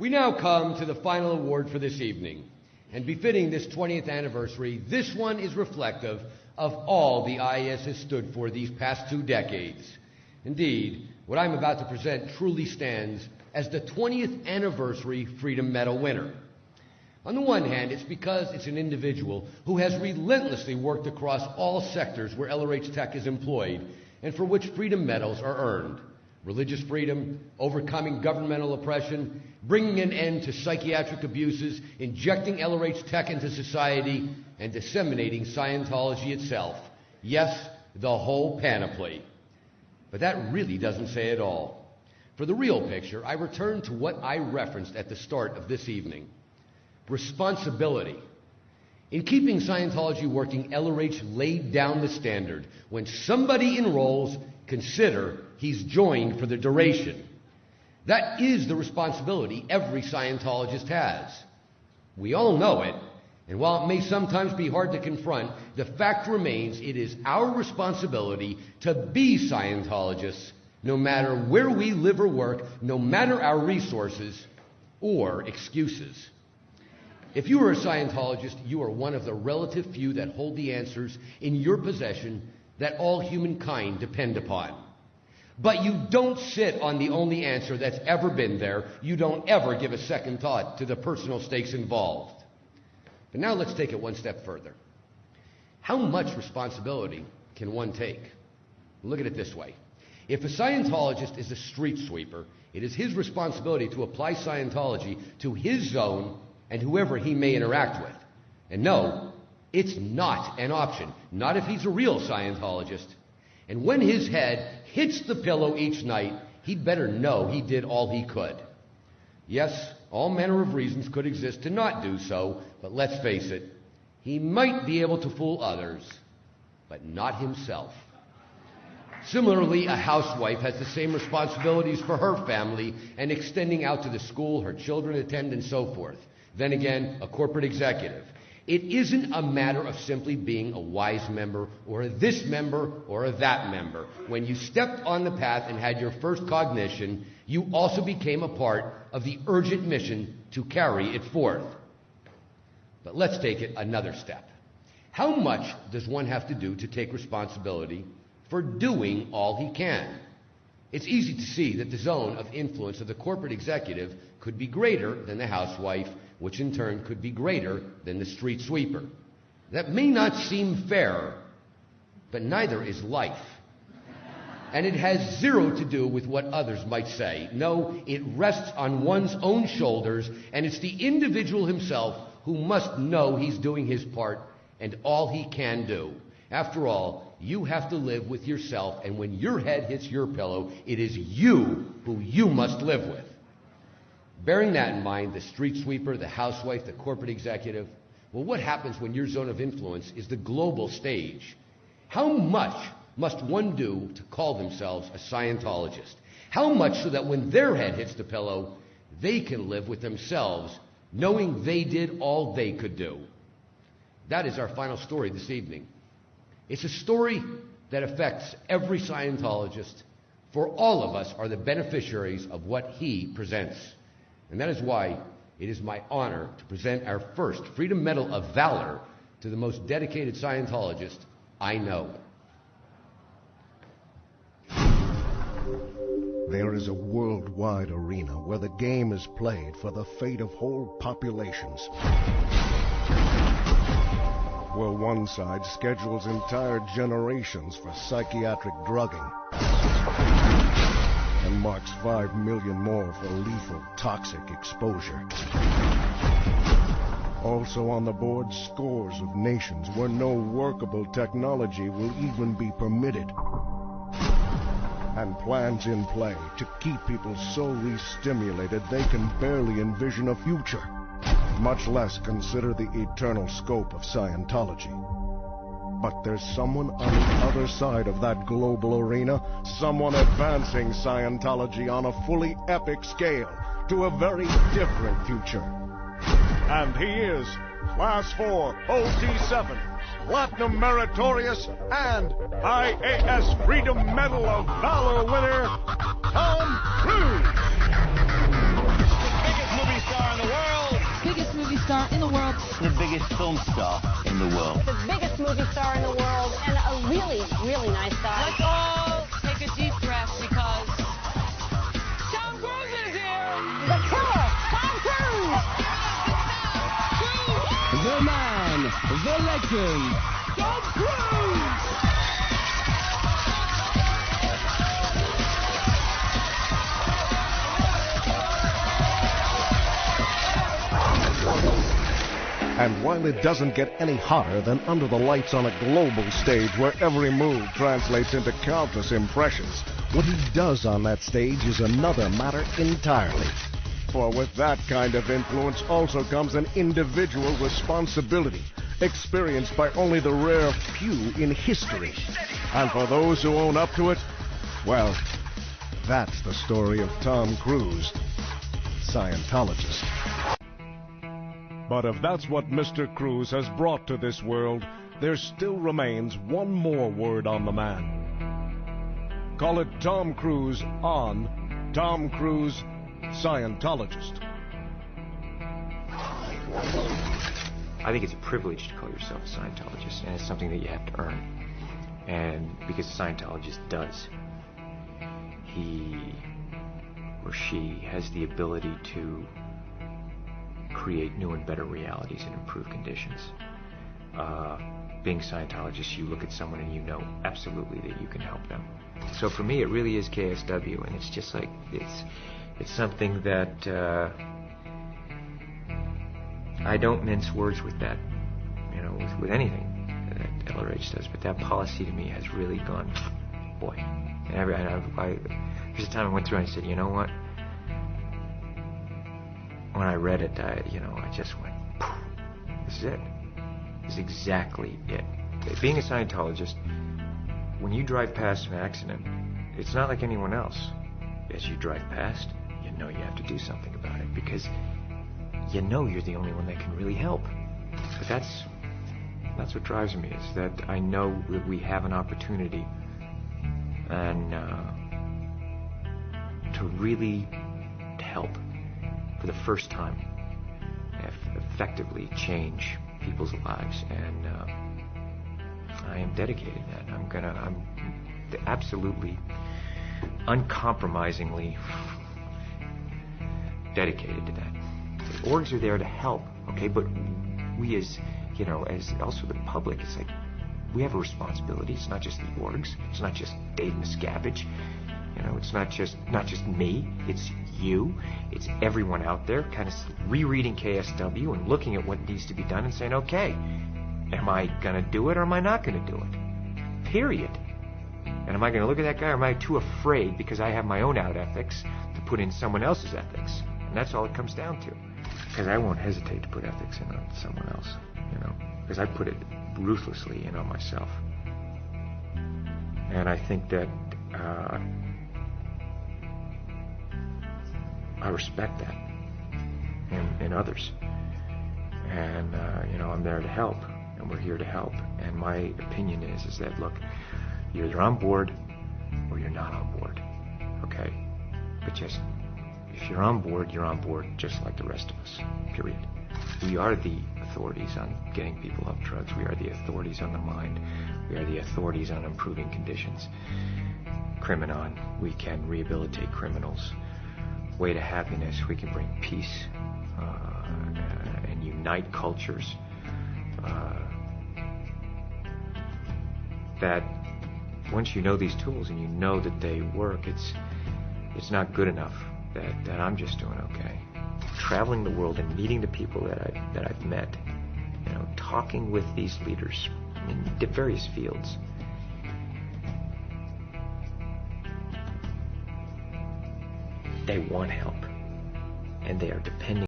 We now come to the final award for this evening. And befitting this 20th anniversary, this one is reflective of all the IAS has stood for these past 2 decades. Indeed, what I'm about to present truly stands as the 20th anniversary Freedom Medal winner. On the one hand, it's because it's an individual who has relentlessly worked across all sectors where LRH Tech is employed and for which Freedom Medals are earned. Religious freedom, overcoming governmental oppression, bringing an end to psychiatric abuses, injecting LRH Tech into society, and disseminating Scientology itself. Yes, the whole panoply. But that really doesn't say it all. For the real picture, I return to what I referenced at the start of this evening. Responsibility. In keeping Scientology working, LRH laid down the standard. When somebody enrolls, consider he's joined for the duration. That is the responsibility every Scientologist has. We all know it, and while it may sometimes be hard to confront, the fact remains it is our responsibility to be Scientologists, no matter where we live or work, no matter our resources or excuses. If you are a Scientologist, you are one of the relative few that hold the answers in your possession that all humankind depend upon. But you don't sit on the only answer that's ever been there. You don't ever give a second thought to the personal stakes involved. But now let's take it one step further. How much responsibility can one take? Look at it this way. If a Scientologist is a street sweeper, it is his responsibility to apply Scientology to his zone and whoever he may interact with. And no, it's not an option. Not if he's a real Scientologist. And when his head hits the pillow each night, he'd better know he did all he could. Yes, all manner of reasons could exist to not do so, but let's face it, he might be able to fool others, but not himself. Similarly, a housewife has the same responsibilities for her family and extending out to the school her children attend and so forth. Then again, a corporate executive. It isn't a matter of simply being a wise member or a this member or a that member. When you stepped on the path and had your first cognition, you also became a part of the urgent mission to carry it forth. But let's take it another step. How much does one have to do to take responsibility for doing all he can? It's easy to see that the zone of influence of the corporate executive could be greater than the housewife, which in turn could be greater than the street sweeper. That may not seem fair, but neither is life. And it has zero to do with what others might say. No, it rests on one's own shoulders, and it's the individual himself who must know he's doing his part and all he can do. After all, you have to live with yourself, and when your head hits your pillow, it is you who you must live with. Bearing that in mind, the street sweeper, the housewife, the corporate executive, well, what happens when your zone of influence is the global stage? How much must one do to call themselves a Scientologist? How much so that when their head hits the pillow, they can live with themselves, knowing they did all they could do? That is our final story this evening. It's a story that affects every Scientologist, for all of us are the beneficiaries of what he presents. And that is why it is my honor to present our first Freedom Medal of Valor to the most dedicated Scientologist I know. There is a worldwide arena where the game is played for the fate of whole populations. Where one side schedules entire generations for psychiatric drugging and marks 5 million more for lethal, toxic exposure. Also on the board, scores of nations where no workable technology will even be permitted. And plans in play to keep people so re-stimulated they can barely envision a future, much less consider the eternal scope of Scientology. But there's someone on the other side of that global arena, someone advancing Scientology on a fully epic scale to a very different future. And he is Class 4 OT7, Platinum Meritorious, and IAS Freedom Medal of Valor winner, Tom Cruise. The biggest movie biggest film star in the world. The biggest movie star in the world, and a really, really nice guy. Let's all take a deep breath because Tom Cruise is here! The killer, Tom Cruise! The man, the legend, Tom Cruise! And while it doesn't get any hotter than under the lights on a global stage where every move translates into countless impressions, what he does on that stage is another matter entirely. For with that kind of influence also comes an individual responsibility, experienced by only the rare few in history. And for those who own up to it, well, that's the story of Tom Cruise, Scientologist. But if that's what Mr. Cruise has brought to this world, there still remains one more word on the man. Call it Tom Cruise on Tom Cruise, Scientologist. I think it's a privilege to call yourself a Scientologist, and it's something that you have to earn. And because a Scientologist does, he or she has the ability to create new and better realities and improve conditions. Being a Scientologist, you look at someone and you know absolutely that you can help them. So for me, it really is KSW, and it's just like, it's something that I don't mince words with that, you know, with anything that LRH does, but that policy to me has really gone, boy. And there's a time I went through and I said, you know what? When I read it, I just went, this is it. This is exactly it. Being a Scientologist, when you drive past an accident, it's not like anyone else. As you drive past, you know you have to do something about it because you know you're the only one that can really help. But that's what drives me, is that I know that we have an opportunity and to really help for the first time, effectively change people's lives, and I am dedicated to that. I'm absolutely, uncompromisingly dedicated to that. The orgs are there to help, okay, but we as also the public, it's like, we have a responsibility. It's not just the orgs, it's not just Dave Miscavige, it's not just me, it's you, it's everyone out there kind of rereading KSW and looking at what needs to be done and saying, okay, am I going to do it or am I not going to do it? Period. And am I going to look at that guy, or am I too afraid because I have my own out ethics to put in someone else's ethics? And that's all it comes down to. Because I won't hesitate to put ethics in on someone else, because I put it ruthlessly in on myself. And I think that I respect that in others. And, I'm there to help, and we're here to help. And my opinion is that, look, you're either on board or you're not on board, okay? But just, if you're on board just like the rest of us, period. We are the authorities on getting people off drugs. We are the authorities on the mind. We are the authorities on improving conditions. Criminon, we can rehabilitate criminals. Way to happiness, we can bring peace and unite cultures. That once you know these tools and you know that they work, it's not good enough that I'm just doing okay. Traveling the world and meeting the people that I've met, talking with these leaders in various fields. They want help, and they are depending